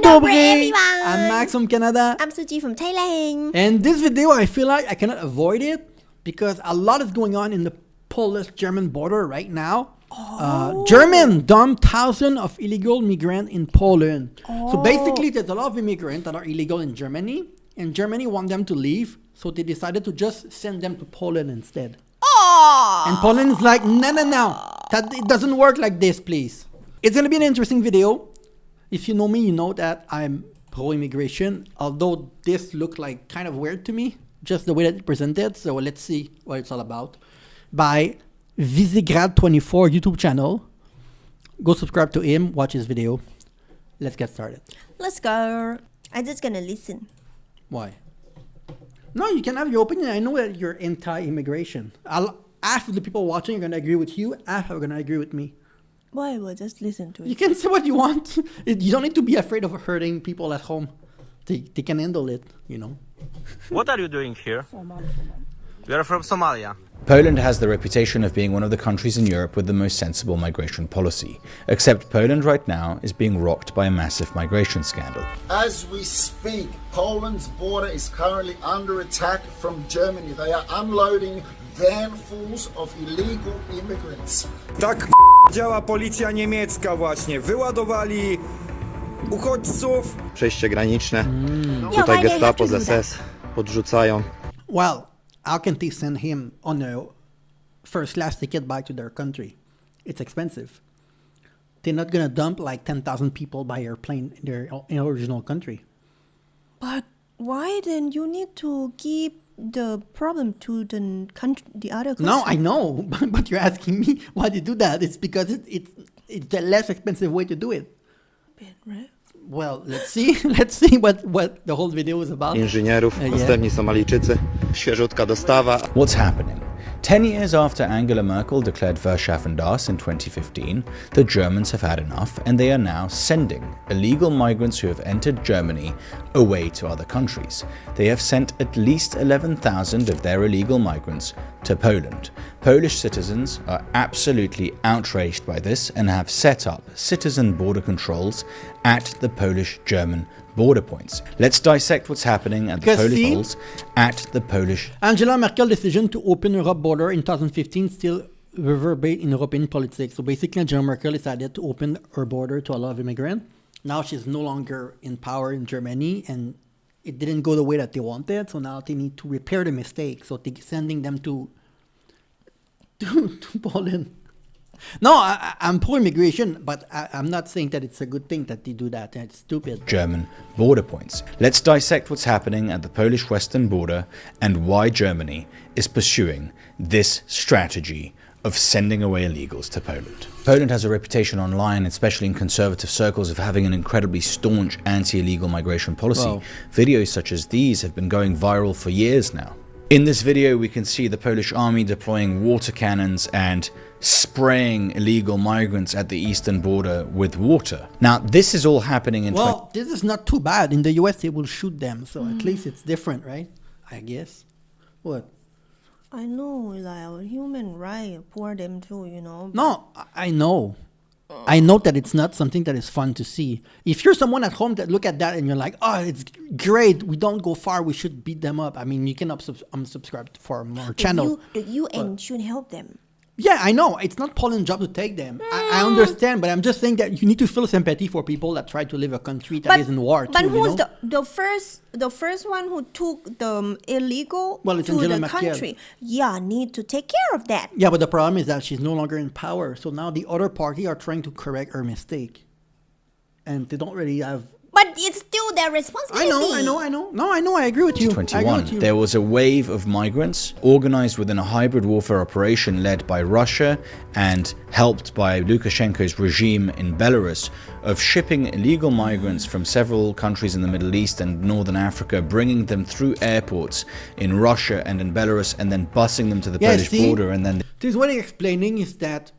dobre, everyone! I'm Max from Canada. I'm Suji from Thailand. And this video, I feel like I cannot avoid it because a lot is going on in the Polish-German border right now. German dumped thousands of illegal migrants in Poland. So basically, there's a lot of immigrants that are illegal in Germany, and Germany want them to leave, so they decided to just send them to Poland instead. And Poland is like, no. It doesn't work like this, please. It's going to be an interesting video. If you know me, you know that I'm pro-immigration, although this looked like kind of weird to me, just the way that it presented. So let's see what it's all about. By Visegrad24 YouTube channel. Go subscribe to him, watch his video. Let's get started. Let's go. I'm just going to listen. Why? No, you can have your opinion. I know that you're anti-immigration. Half of the people watching are going to agree with you, half are going to agree with me. Why? Well, just listen to it. You can say what you want. You don't need to be afraid of hurting people at home. They can handle it, you know. What are you doing here? We are from Somalia. Poland has the reputation of being one of the countries in Europe with the most sensible migration policy. Except Poland right now is being rocked by a massive migration scandal. As we speak, Poland's border is currently under attack from Germany. They are unloading vanfuls of illegal immigrants. Tak działa policja niemiecka właśnie. Wyładowali uchodźców. Przejście graniczne. Tutaj Gestapo z SS podrzucają. Well, how can they send him on a first class ticket back to their country? It's expensive. They're not gonna dump like 10,000 people by airplane in their original country. But why then you need to give the problem to the country, the other country? No, I know, but you're asking me why they do that. It's because it's the less expensive way to do it. Right? Well, let's see. Let's see what the whole video is about. Inżynierów, następni Somalijczycy. Świeżutka dostawa. What's happening? 10 years after Angela Merkel declared Verschaffen das in 2015, the Germans have had enough and they are now sending illegal migrants who have entered Germany away to other countries. They have sent at least 11,000 of their illegal migrants to Poland. Polish citizens are absolutely outraged by this and have set up citizen border controls at the Polish-German border points. Let's dissect what's happening at the Polish polls at the Polish. Angela Merkel's decision to open Europe border in 2015 still reverberate in European politics. So basically, Angela Merkel decided to open her border to a lot of immigrants. Now she's no longer in power in Germany, and it didn't go the way that they wanted. So now they need to repair the mistake. So they're sending them to Poland. No, I'm pro-immigration, but I'm not saying that it's a good thing that they do that. It's stupid. German border points. Let's dissect what's happening at the Polish western border and why Germany is pursuing this strategy of sending away illegals to Poland. Poland has a reputation online, especially in conservative circles, of having an incredibly staunch anti-illegal migration policy. Wow. Videos such as these have been going viral for years now. In this video, we can see the Polish army deploying water cannons and spraying illegal migrants at the eastern border with water. Now, this is all happening in... Well, this is not too bad. In the US, they will shoot them. So at least it's different, right? I guess. What? I know, like human right, poor them too, you know. No, I know. I know that it's not something that is fun to see. If you're someone at home that look at that and you're like, oh, it's great, we don't go far, we should beat them up. I mean, you can unsubscribe for more channel. The UN should help them. Yeah, I know. It's not Poland's job to take them. I understand, but I'm just saying that you need to feel sympathy for people that try to live a country that is in war too. But who's you know? the first one who took the illegal Well, it's to Angela the Merkel. country? Yeah, need to take care of that. Yeah, but the problem is that she's no longer in power. So now the other party are trying to correct her mistake. And they don't really have... But it's still their responsibility. I know. No, I know. I agree with you. 2021, there was a wave of migrants organized within a hybrid warfare operation led by Russia and helped by Lukashenko's regime in Belarus of shipping illegal migrants from several countries in the Middle East and Northern Africa, bringing them through airports in Russia and in Belarus and then busing them to the Polish border. And then this is what he's explaining is that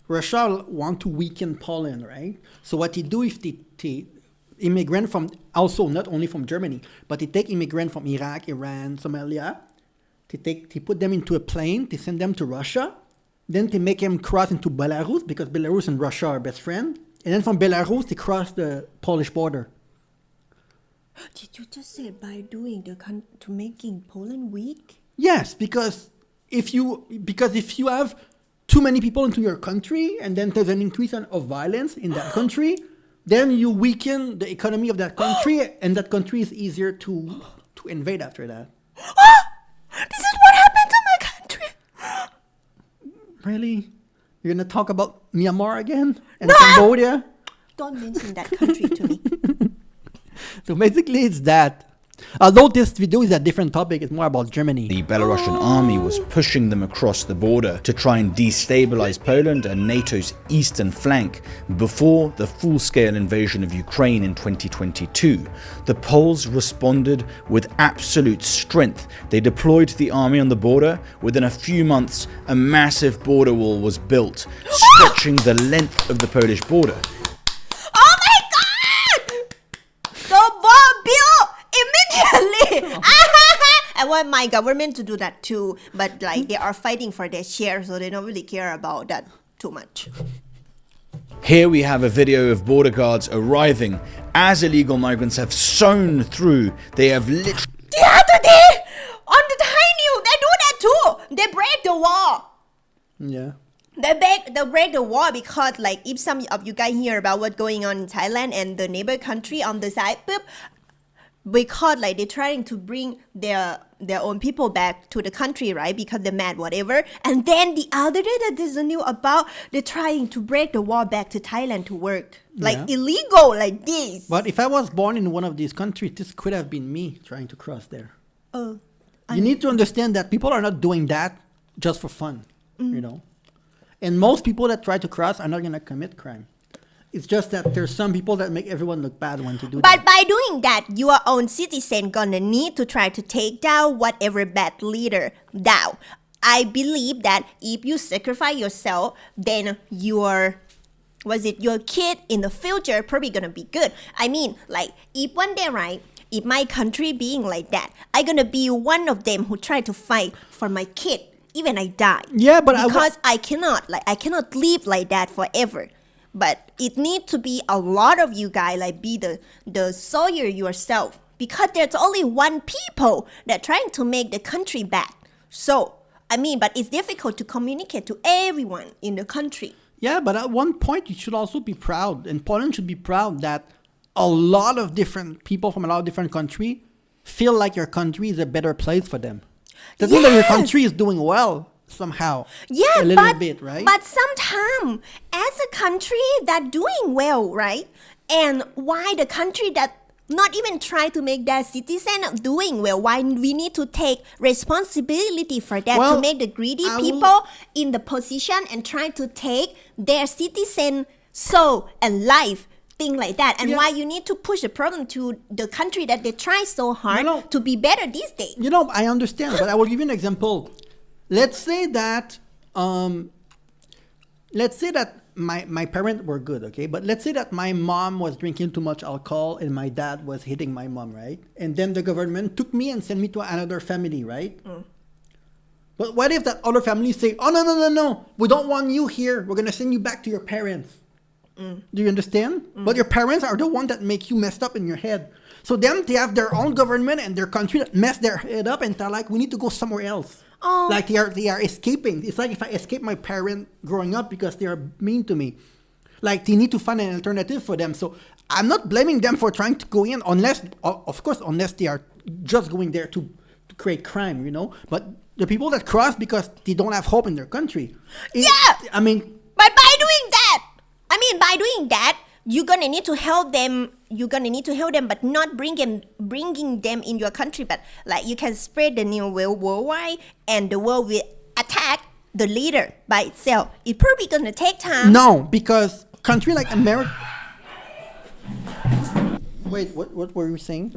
Russia want to weaken Poland, right? So what they do is they immigrant from, also not only from Germany, but they take immigrants from Iraq, Iran, Somalia, they put them into a plane, they send them to Russia, then they make them cross into Belarus, because Belarus and Russia are best friends, And then from Belarus, they cross the Polish border. Did you just say by doing to making Poland weak? Yes, because if you have too many people into your country and then there's an increase of violence in that country, then you weaken the economy of that country, and that country is easier to invade after that. This is what happened to my country. Really? You're gonna talk about Myanmar again and No! Cambodia? Don't mention that country to me. So basically, it's that. Although this video is a different topic, it's more about Germany. The Belarusian army was pushing them across the border to try and destabilize Poland and NATO's eastern flank before the full-scale invasion of Ukraine in 2022. The Poles responded with absolute strength. They deployed the army on the border. Within a few months, a massive border wall was built, stretching the length of the Polish border. Oh my god! The wall built immediately! I want my government to do that too, but like they are fighting for their share, so they don't really care about that too much. Here we have a video of border guards arriving as illegal migrants have sown through. They have literally... The other day, on the Thai news, they do that too! They break the wall! Yeah. They break the wall because like if some of you guys hear about what's going on in Thailand and the neighbor country on the side, because like they're trying to bring their own people back to the country, right? Because they're mad, whatever. And then the other day that there's a news about they're trying to break the wall back to Thailand to work. Like illegal like this. But if I was born in one of these countries, this could have been me trying to cross there. Oh. You need to understand that people are not doing that just for fun, you know? And most people that try to cross are not going to commit crime. It's just that there's some people that make everyone look bad when to do But that. by doing that, your own citizen gonna need to try to take down whatever bad leader down. I believe that if you sacrifice yourself, then your kid in the future probably gonna be good. I mean, like, if one day, right, if my country being like that, I gonna be one of them who try to fight for my kid, even I die. Yeah, but because I cannot live like that forever. But it needs to be a lot of you guys, like be the soldier yourself, because there's only one people that trying to make the country back. So, I mean, but it's difficult to communicate to everyone in the country. Yeah, but at one point you should also be proud, and Poland should be proud that a lot of different people from a lot of different countries feel like your country is a better place for them. Doesn't mean that your country is doing well somehow. Yeah, a little bit, right? But sometimes, as a country that doing well, right? And why the country that not even try to make their citizen doing well, why we need to take responsibility for that, to make the greedy people in the position and try to take their citizen soul and life, thing like that. And why you need to push the problem to the country that they try so hard to be better these days. You know, I understand, but I will give you an example. Let's say that my parents were good, okay? But let's say that my mom was drinking too much alcohol and my dad was hitting my mom, right? And then the government took me and sent me to another family, right? But what if that other family say, oh, no, we don't want you here. We're going to send you back to your parents. Do you understand? But your parents are the one that make you messed up in your head. So them, they have their own government and their country that mess their head up and they're like, we need to go somewhere else. Like they are escaping. It's like if I escape my parent growing up because they are mean to me. Like they need to find an alternative for them. So I'm not blaming them for trying to go in unless they are just going there to create crime, you know. But the people that cross because they don't have hope in their country. I mean. But by doing that, you're gonna need to help them. But not bringing them in your country. But like you can spread the news worldwide, and the world will attack the leader by itself. It's probably gonna take time. No, because country like America. Wait, what were you saying?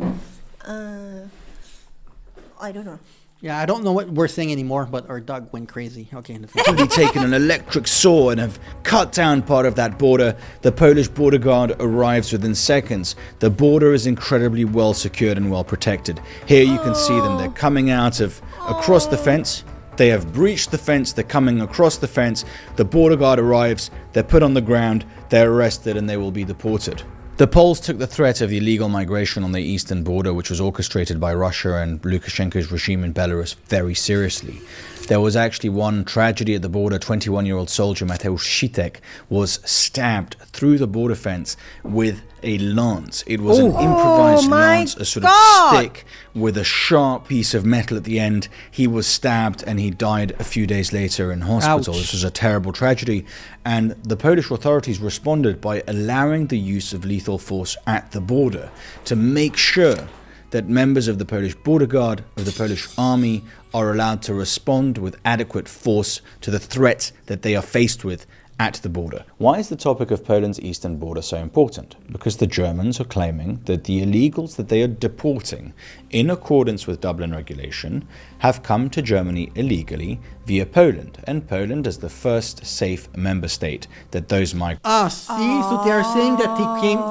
I don't know. Yeah, I don't know what we're saying anymore, but our dog went crazy. Okay. They've taken an electric saw and have cut down part of that border. The Polish border guard arrives within seconds. The border is incredibly well secured and well protected. Here you can see them. They're coming out of across the fence. They have breached the fence, they're coming across the fence, the border guard arrives, they're put on the ground, they're arrested, and they will be deported. The Poles took the threat of illegal migration on the eastern border, which was orchestrated by Russia and Lukashenko's regime in Belarus, very seriously. There was actually one tragedy at the border. 21-year-old soldier Mateusz Sitek was stabbed through the border fence with a lance. It was an improvised lance, a sort of stick with a sharp piece of metal at the end. He was stabbed and he died a few days later in hospital. Ouch. This was a terrible tragedy. And the Polish authorities responded by allowing the use of lethal force at the border to make sure that members of the Polish border guard, of the Polish army, are allowed to respond with adequate force to the threat that they are faced with at the border. Why is the topic of Poland's eastern border so important? Because the Germans are claiming that the illegals that they are deporting in accordance with Dublin regulation have come to Germany illegally via Poland, and Poland is the first safe member state that those migrants See, so they are saying that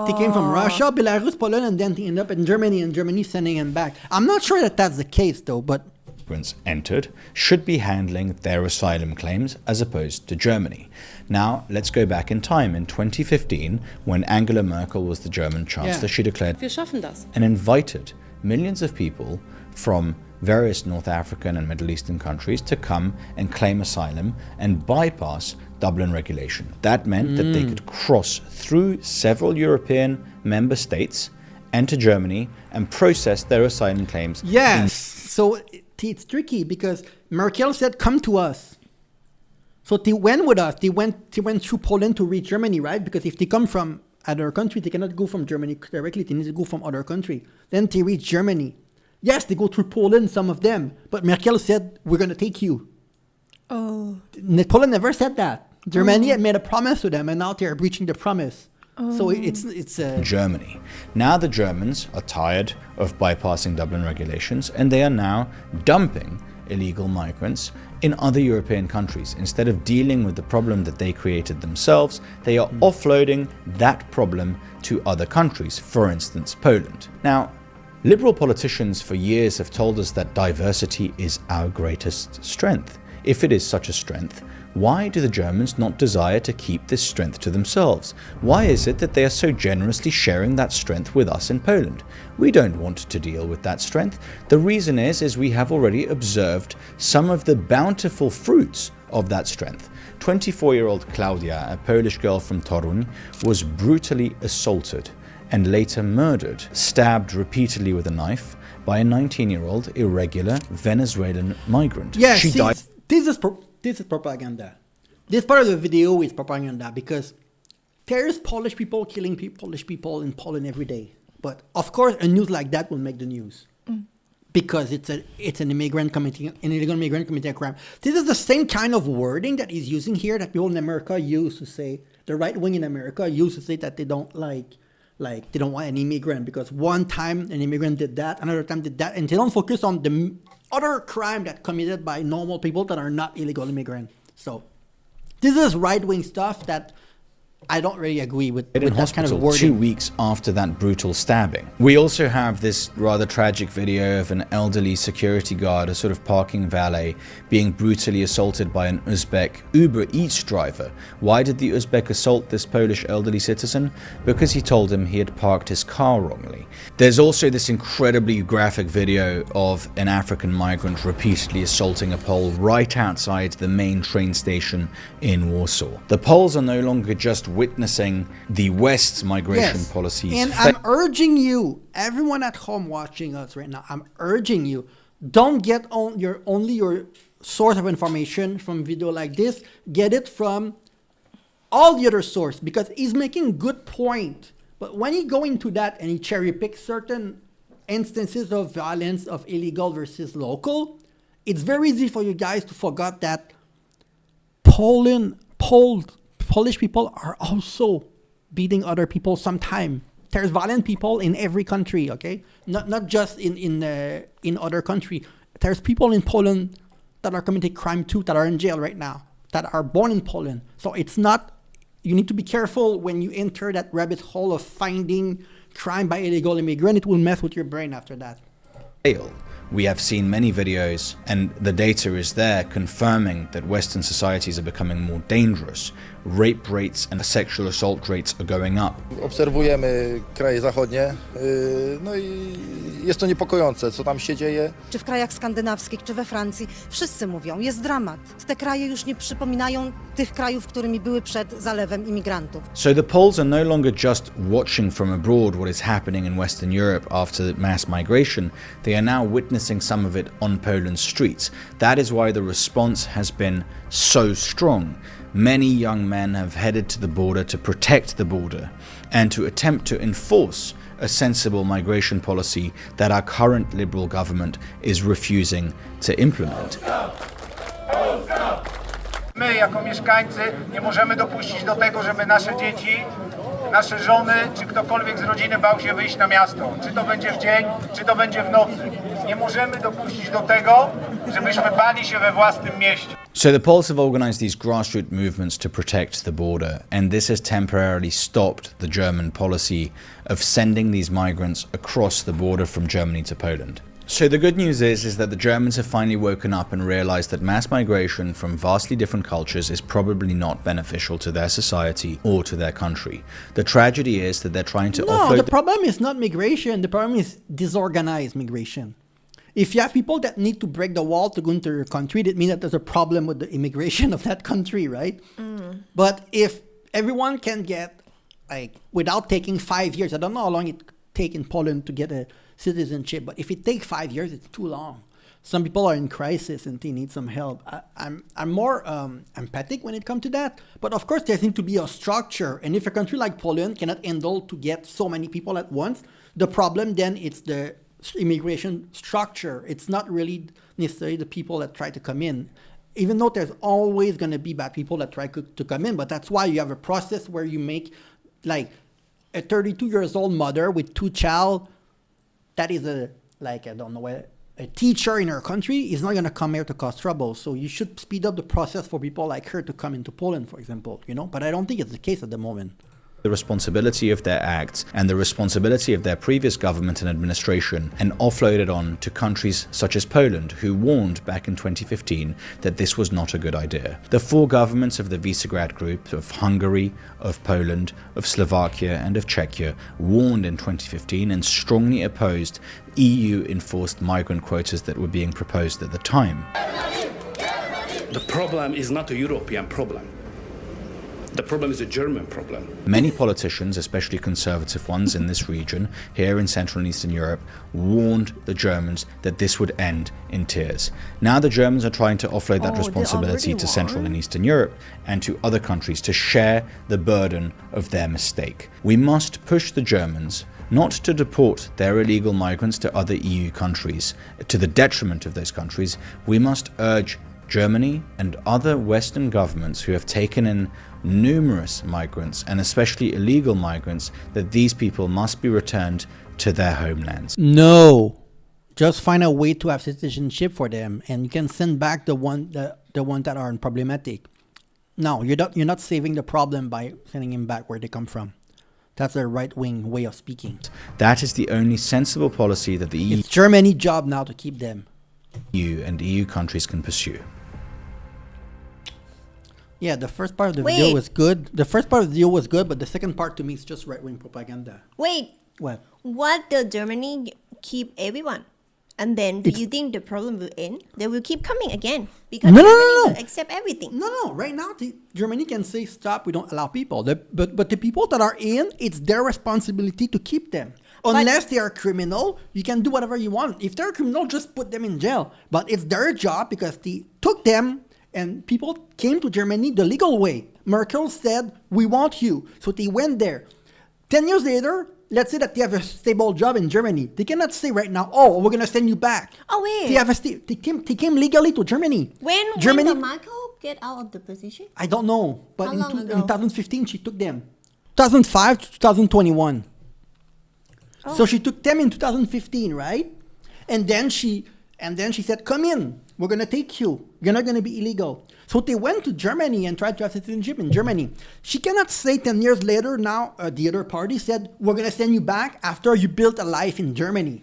they came from Russia, Belarus, Poland, and then they end up in Germany, and Germany sending him back. I'm not sure that that's the case, though, but entered should be handling their asylum claims as opposed to Germany. Now, let's go back in time. In 2015, when Angela Merkel was the German chancellor, she declared Wir schaffen das. and invited millions of people from various North African and Middle Eastern countries to come and claim asylum and bypass Dublin regulation. That meant that they could cross through several European member states, enter Germany, and process their asylum claims. yes. So it's tricky because Merkel said, "Come to us." So they went with us. They went through Poland to reach Germany, right? Because if they come from other country, they cannot go from Germany directly. They need to go from other country. Then they reach Germany. Yes, they go through Poland, some of them. But Merkel said, "We're going to take you." Oh. Poland never said that. Germany had made a promise to them, and now they are breaching the promise. So it's Germany. Now the Germans are tired of bypassing Dublin regulations, and they are now dumping illegal migrants in other European countries. Instead of dealing with the problem that they created themselves, they are offloading that problem to other countries, for instance, Poland. Now, liberal politicians for years have told us that diversity is our greatest strength. If it is such a strength, why do the Germans not desire to keep this strength to themselves? Why is it that they are so generously sharing that strength with us in Poland? We don't want to deal with that strength. The reason is we have already observed some of the bountiful fruits of that strength. 24-year-old Klaudia, a Polish girl from Toruń, was brutally assaulted and later murdered, stabbed repeatedly with a knife by a 19-year-old irregular Venezuelan migrant. Yes, She died. This is propaganda. This part of the video is propaganda because there's Polish people killing Polish people in Poland every day. But of course, a news like that will make the news because it's an illegal immigrant committing a crime. This is the same kind of wording that he's using here that people in America use to say, the right wing in America used to say that they don't they don't want an immigrant because one time an immigrant did that, another time did that, and they don't focus on the other crime that committed by normal people that are not illegal immigrants. So this is right-wing stuff that I don't really agree with in that hospital kind of wording. 2 weeks after that brutal stabbing. We also have this rather tragic video of an elderly security guard, a sort of parking valet, being brutally assaulted by an Uzbek Uber Eats driver. Why did the Uzbek assault this Polish elderly citizen? Because he told him he had parked his car wrongly. There's also this incredibly graphic video of an African migrant repeatedly assaulting a Pole right outside the main train station in Warsaw. The Poles are no longer just witnessing the West's migration policies. And I'm urging you, everyone at home watching us right now, I'm urging you, don't get only your source of information from video like this. Get it from all the other source because he's making good point. But when he go into that and he cherry picks certain instances of violence of illegal versus local, it's very easy for you guys to forget that Polish people are also beating other people sometime. There's violent people in every country, okay? Not just in other country. There's people in Poland that are committing crime too, that are in jail right now, that are born in Poland. So it's not, you need to be careful when you enter that rabbit hole of finding crime by illegal immigrant. It will mess with your brain after that. We have seen many videos, and the data is there confirming that Western societies are becoming more dangerous. Rape rates and sexual assault rates are going up. Obserwujemy kraje zachodnie, no i jest to niepokojące, co tam się dzieje. Czy w krajach skandynawskich, czy we Francji, wszyscy mówią, jest dramat. Te kraje już nie przypominają tych krajów, którymi były przed zalewem imigrantów. So the Poles are no longer just watching from abroad what is happening in Western Europe after mass migration. They are now witnessing some of it on Poland's streets. That is why the response has been so strong. Many young men have headed to the border to protect the border and to attempt to enforce a sensible migration policy that our current Liberal government is refusing to implement. My jako mieszkańcy nie możemy dopuścić do tego, żeby nasze dzieci, nasze żony czy ktokolwiek z rodziny bał się wyjść na miasto. Czy to będzie w dzień, czy to będzie w nocy. Nie możemy dopuścić do tego, żebyśmy bali się we własnym mieście. So the Poles have organized these grassroots movements to protect the border, and this has temporarily stopped the German policy of sending these migrants across the border from Germany to Poland. So the good news is that the Germans have finally woken up and realized that mass migration from vastly different cultures is probably not beneficial to their society or to their country. The tragedy is that they're trying to offload... No, the problem is not migration. The problem is disorganized migration. If you have people that need to break the wall to go into your country, that means that there's a problem with the immigration of that country, right? But if everyone can get, like, without taking 5 years, I don't know how long it takes in Poland to get a citizenship, but if it takes 5 years, it's too long. Some people are in crisis and they need some help. I'm more empathic when it comes to that. But of course, there needs to be a structure. And if a country like Poland cannot handle to get so many people at once, the problem then it's the immigration structure. It's not really necessarily the people that try to come in, even though there's always going to be bad people that try to come in. But that's why you have a process where you make, like, a 32 years old mother with 2 child that is a teacher in her country is not going to come here to cause trouble. So you should speed up the process for people like her to come into Poland, for example, you know. But I don't think it's the case at the moment. The responsibility of their acts and the responsibility of their previous government and administration, and offloaded on to countries such as Poland, who warned back in 2015 that this was not a good idea. The 4 governments of the Visegrad Group, of Hungary, of Poland, of Slovakia and of Czechia, warned in 2015 and strongly opposed EU-enforced migrant quotas that were being proposed at the time. The problem is not a European problem. The problem is a German problem. Many politicians, especially conservative ones in this region, here in Central and Eastern Europe, warned the Germans that this would end in tears. Now the Germans are trying to offload that responsibility to Central and Eastern Europe and to other countries to share the burden of their mistake. We must push the Germans not to deport their illegal migrants to other EU countries to the detriment of those countries. We must urge Germany and other Western governments who have taken in numerous migrants, and especially illegal migrants, that these people must be returned to their homelands. No, just find a way to have citizenship for them, and you can send back the ones that are problematic. No, you're not saving the problem by sending them back where they come from. That's a right-wing way of speaking. That is the only sensible policy that the EU... It's Germany's job now to keep them. EU and EU countries can pursue. Yeah, the first part of the video was good. The first part of the video was good, but the second part to me is just right-wing propaganda. Wait. What the Germany keep everyone? And then do you think the problem will end? They will keep coming again because Germany will accept everything. No. Right now, Germany can say stop. We don't allow people. But the people that are in, it's their responsibility to keep them. Unless they are criminal, you can do whatever you want. If they're criminal, just put them in jail. But it's their job because they took them, and people came to Germany the legal way. Merkel said, "We want you," so they went there. 10 years later, let's say that they have a stable job in Germany. They cannot say right now, "Oh, we're gonna send you back." Oh wait, they came legally to Germany. When did Merkel get out of the position? I don't know, but How in long ago? 2015 she took them. 2005 to 2021. Oh. So she took them in 2015, right? And then she said, "Come in. We're gonna take you. You're not gonna be illegal." So they went to Germany and tried to have citizenship in Germany. She cannot say 10 years later now, the other party said, "We're gonna send you back after you built a life in Germany."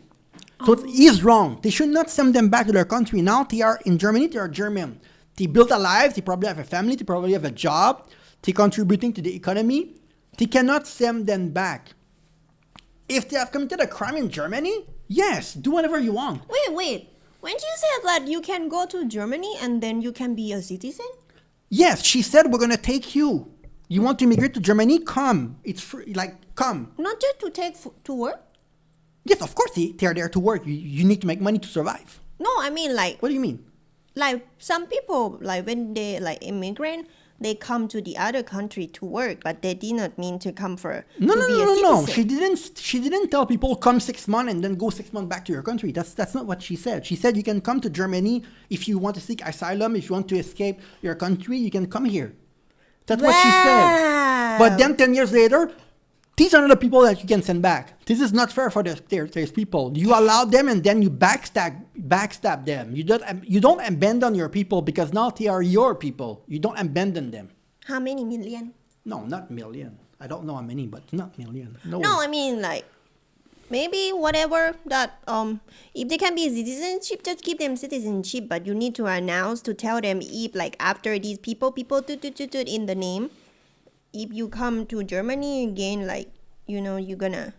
So it is wrong. They should not send them back to their country. Now they are in Germany, they are German. They built a life, they probably have a family, they probably have a job, they're contributing to the economy. They cannot send them back. If they have committed a crime in Germany, yes, do whatever you want. Wait. When you said that you can go to Germany and then you can be a citizen? Yes, she said we're going to take you. You want to immigrate to Germany? Come. It's free. Like, come. Not just to take to work? Yes, of course they are there to work. You need to make money to survive. No, I mean like... What do you mean? Like some people, like when they like immigrant, they come to the other country to work, but they did not mean to come for No. She didn't tell people come 6 months and then go 6 months back to your country. That's not what she said. She said you can come to Germany if you want to seek asylum, if you want to escape your country, you can come here. That's what she said. But then 10 years later, these are not the people that you can send back. This is not fair for these people. You allow them and then you backstab them. You don't abandon your people because now they are your people. You don't abandon them. How many million? No, not million. I don't know how many, but not million. No, I mean like maybe whatever that if they can be citizenship, just give them citizenship. But you need to announce to tell them if like after these people in the name. If you come to Germany again, like, you know, you're gonna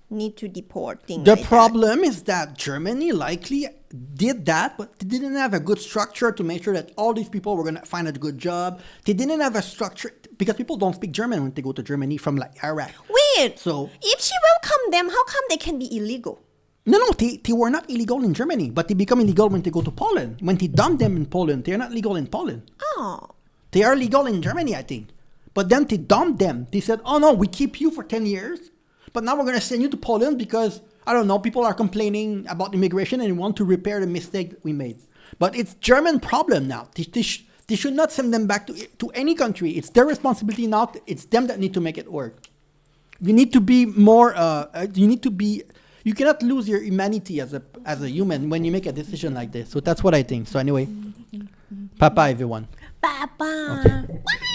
need to deport things. The problem is that Germany likely did that, but they didn't have a good structure to make sure that all these people were gonna find a good job. They didn't have a structure because people don't speak German when they go to Germany from like Iraq. Weird. So if she welcomed them, how come they can be illegal? No, they were not illegal in Germany, but they become illegal when they go to Poland. When they dump them in Poland, they're not legal in Poland. Oh. They are legal in Germany, I think. But then they dumped them. They said, oh no, we keep you for 10 years, but now we're going to send you to Poland because, I don't know, people are complaining about immigration and want to repair the mistake that we made. But it's German problem now. They should not send them back to any country. It's their responsibility now. It's them that need to make it work. You need to be more, you cannot lose your humanity as a human when you make a decision like this. So that's what I think. So anyway, bye-bye everyone. Bye-bye. Okay.